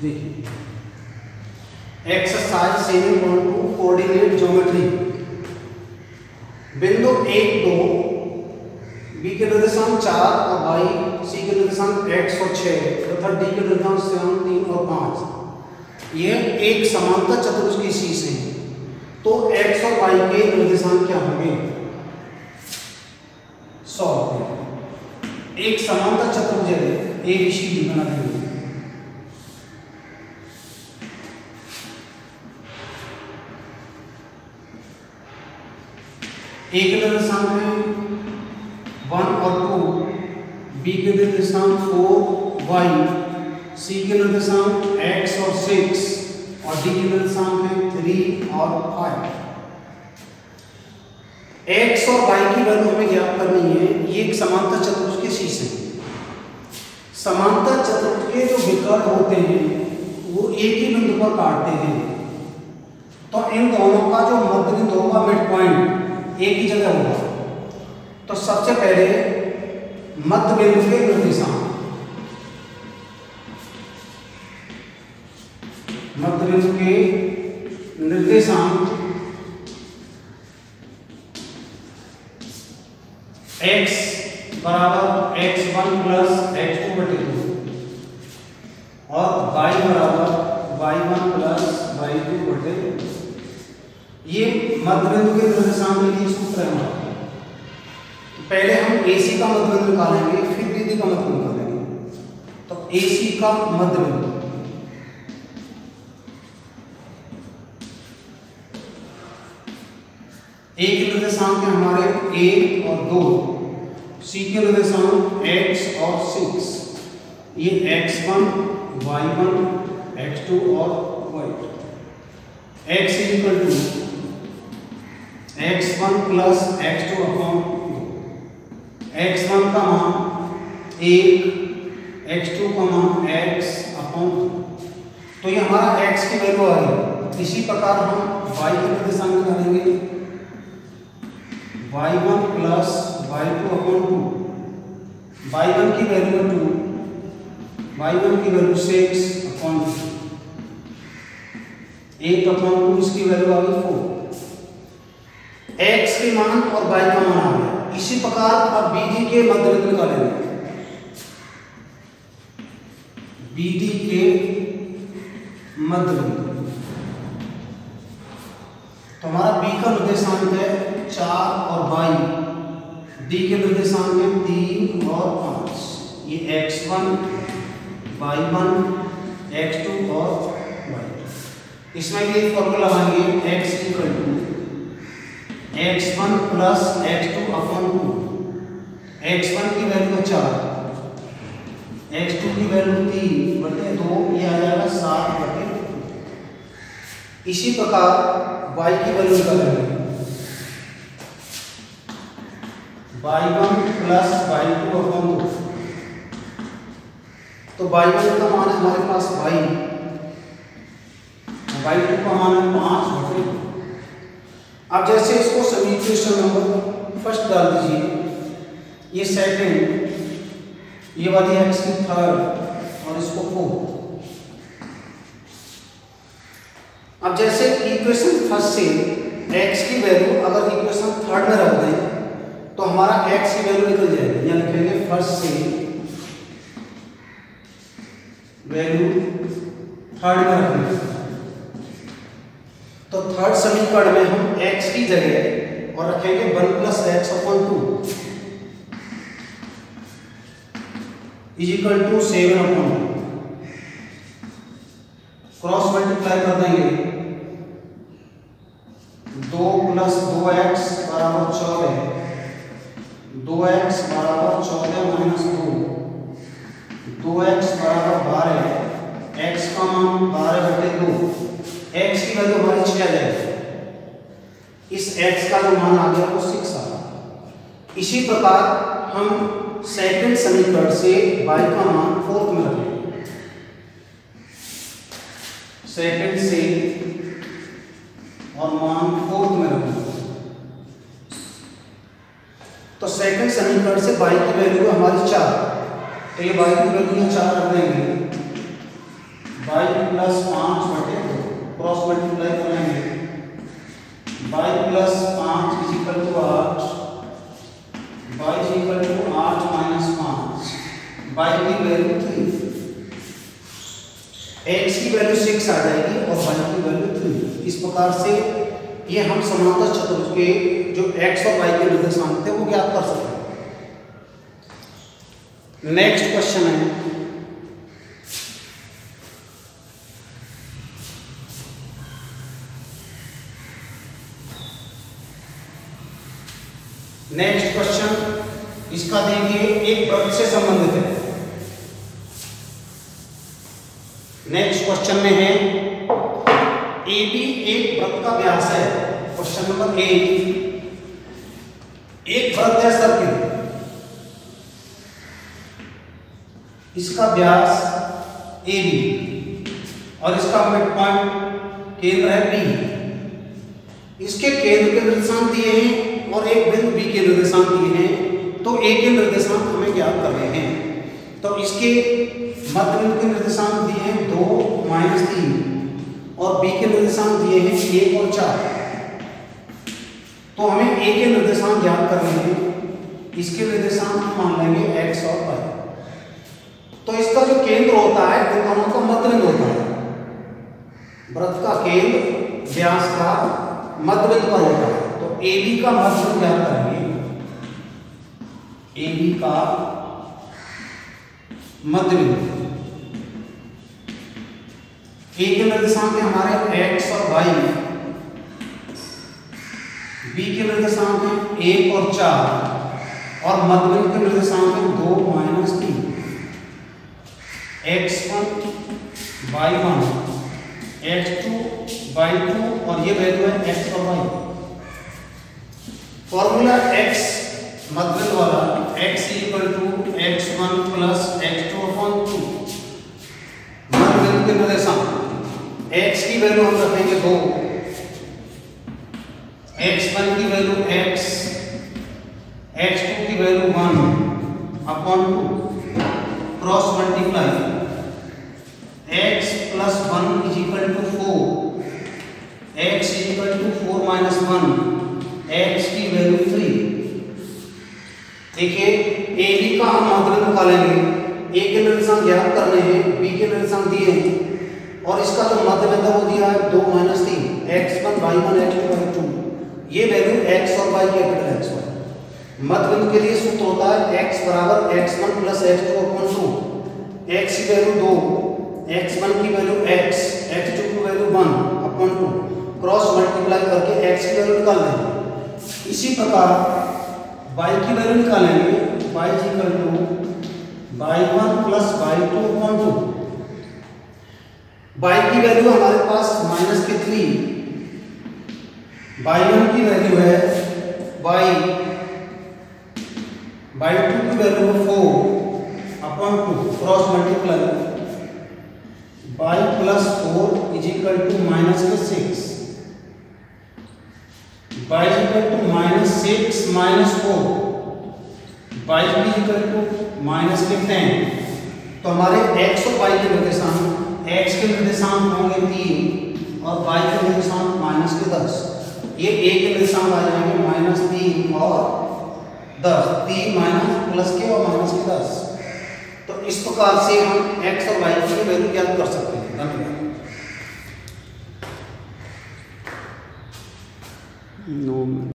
देखिए exercise 7.2 coordinate geometry. बिंदु 1 2 B के निर्देशांक 4 और y सी के निर्देशांक x और 6 तथा d के निर्देशांक 7 3 और 5 यह एक समांतर चतुर्भुज की शीर्ष है। तो x और y के निर्देशांक क्या होंगे? सॉल्व। एक समांतर चतुर्भुज है ABCD बना देंगे। ए के निर्देशांक है 1 और 2, बी के निर्देशांक 4 y, सी के निर्देशांक x और 6 और डी के निर्देशांक है 3 और 5। x और y की वैल्यू हमें ज्ञात करनी है। ये एक समांतर चतुर्भुज के शीर्ष है। समांतर चतुर्भुज के जो विकर्ण होते हैं वो एक ही बिंदु पर काटते हैं। तो इन दोनों का जो मध्य बिंदु होगा मिड पॉइंट एक ही जगह होगा। तो सबसे पहले मध्य बिंदु के निर्देशांक, मध्य बिंदु के निर्देशांक x बराबर x1 प्लस x2 बटे 2 और y बराबर y1 प्लस y2 बटे 2। ये मध्य बिंदु के निर्देशांक के लिए सूत्र है। पहले हम AC का मध्य बिंदु निकालेंगे, फिर BD का मध्य बिंदु निकालेंगे। तो AC का मध्य बिंदु A के निर्देशांक है हमारे 1 और 2, C के निर्देशांक x और 6, ये x1 y1 x2 और y2। x equal to x1 plus x2 upon 2। x1 का मान 1, x2 का मान x अपॉन 2। तो ये हमारा x की वैल्यू आ गई। इसी प्रकार हम y के निर्देशांक निकालेंगे, y1 plus y2 upon 2। y1 की वैल्यू 2, y1 की वैल्यू 6 अपॉन 1 अपॉन 2, इसकी वैल्यू आ गई 4। x के मान और y का मान आ गया। इसी प्रकार अब BD के मध्य बिंदु निकालेंगे। BD के मध्य बिंदु तो हमारा B का निर्देशांक है 4 और y, D के निर्देशांक है 3 और 5। ये x1 y1 x2 और y। इसमें भी एक फॉर्मूला लगाएंगे, x equal to x1 plus x2 upon 2। x1 की वैल्यू 4, x2 की वैल्यू 3 बटे 2, ये आ जाएगा 7 बटे 2। इसी प्रकार y की वैल्यू निकालेंगे, y1 प्लस y2 अपॉन 2। तो y1 का मान है हमारे पास y2 का मान है 5 बटे 2। अब जैसे इसको समीकरण नंबर फर्स्ट डाल दीजिए, ये सेकंड, ये वाली x की थर्ड और इसको 4। अब जैसे इक्वेशन फर्स्ट से x की वैल्यू अगर इक्वेशन थर्ड में रख दें तो हमारा x की वैल्यू निकल जाएगी। यहाँ लिखेंगे फर्स्ट से वैल्यू थर्ड में रखेंगे। तो थर्ड समीकरण में हम x की जगह और रखेंगे 1 plus x upon 2 is equal to 7 upon 2। Cross multiply कर देंगे, 2 प्लस 2x बराबर 14, 2x बराबर 14 माइनस 2, 2x बराबर 12, x का मान 12 बटे 2। x की वैल्यू हमारी 6 आ जाएगी। इस x का जो मान आ गया वो 6 आ गया। इसी प्रकार हम सेकंड समीकरण से y का मान फोर्थ में रखेंगे। सेकंड से और मान फोर्थ में रखेंगे। तो सेकंड समीकरण से y की वैल्यू हमारी 4, तो ये y की वैल्यू 4 रख देंगे। बाई प्लस 5/2 क्रॉस मल्टीप्लाई करेंगे, y plus 5 is equal to 8, y is equal to 8 minus 5, y की वैल्यू 3, x की वैल्यू 6 आ जाएगी और y की वैल्यू 3। इस प्रकार से ये हम समांतर चतुर्भुज के जो x और y के निर्देशांक थे वो ज्ञात कर सकते हैं। नेक्स्ट क्वेश्चन है इसका देखिए एक वृत्त से संबंधित है। नेक्स्ट क्वेश्चन में है AB एक वृत्त का व्यास है। क्वेश्चन नंबर 8, एक वृत्त है सर्किल, इसका व्यास AB और इसका मिड पॉइंट केंद्र है B। इसके केंद्र के निर्देशांक दिए हैं और एक बिंदु B के निर्देशांक दिए हैं, तो A के निर्देशांक हमें ज्ञात करने हैं। तो इसके मध्य बिंदु के निर्देशांक दिए हैं 2, -3 और B के निर्देशांक दिए हैं 1 और 4। तो हमें A के निर्देशांक ज्ञात करने हैं। इसके निर्देशांक हम मान लेंगे x और y। तो इसका जो केंद्र होता है वो दोनों का मध्य बिंदु होता है। वृत्त का केंद्र व्यास का मध्य बिंदु पर होता है। तो AB का मध्य बिंदु ज्ञात करेंगे। AB का मध्य बिंदु, A के निर्देशांक है हमारे x और y, B के निर्देशांक है 1 और 4 और मध्य बिंदु के निर्देशांक है 2, -3। x1 y1 x2 y2 और ये वैल्यू है x और y। फॉर्मूला x मध्य बिंदु वाला x = x1 + x2/2। मध्य बिंदु के निर्देशांक x की वैल्यू हम रखेंगे 2, x1 की वैल्यू x, x2 की value 1/2 cross multiply x + 1 = 4, x = 4 - 1, x की वैल्यू 3। देखिए AB का हम मध्य बिंदु निकालेंगे, A के निर्देशांक ज्ञात करने हैं, B के निर्देशांक दिए हैं और इसका जो मध्य बिंदु वो दिया है 2, -3 x1 y1 x2 y2। ये वैल्यू x और y कैपिटल X y। मध्य बिंदु के लिए सूत्र होता है x = x1 + x2/2। x की वैल्यू 2, x1 की वैल्यू x, x2 की वैल्यू 1/2 क्रॉस मल्टीप्लाई करके x की वैल्यू निकाल लेंगे। इसी प्रकार y की वैल्यू निकालेंगे, y = y1 + y2/2। y की वैल्यू हमारे पास -3, y1 की वैल्यू है y, y2 की value 4/2 cross multiply y + 4 = -6, y = -6 -4, y = -10। तो हमारे x और y के निर्देशांक, x के निर्देशांक होंगे 3 और y के निर्देशांक -10। ये a के निर्देशांक आ जाएंगे -3 और 10, 3 प्लस के और -10। तो इस प्रकार से हम x और y की वैल्यू ज्ञात कर सकते हैं। धन्यवाद।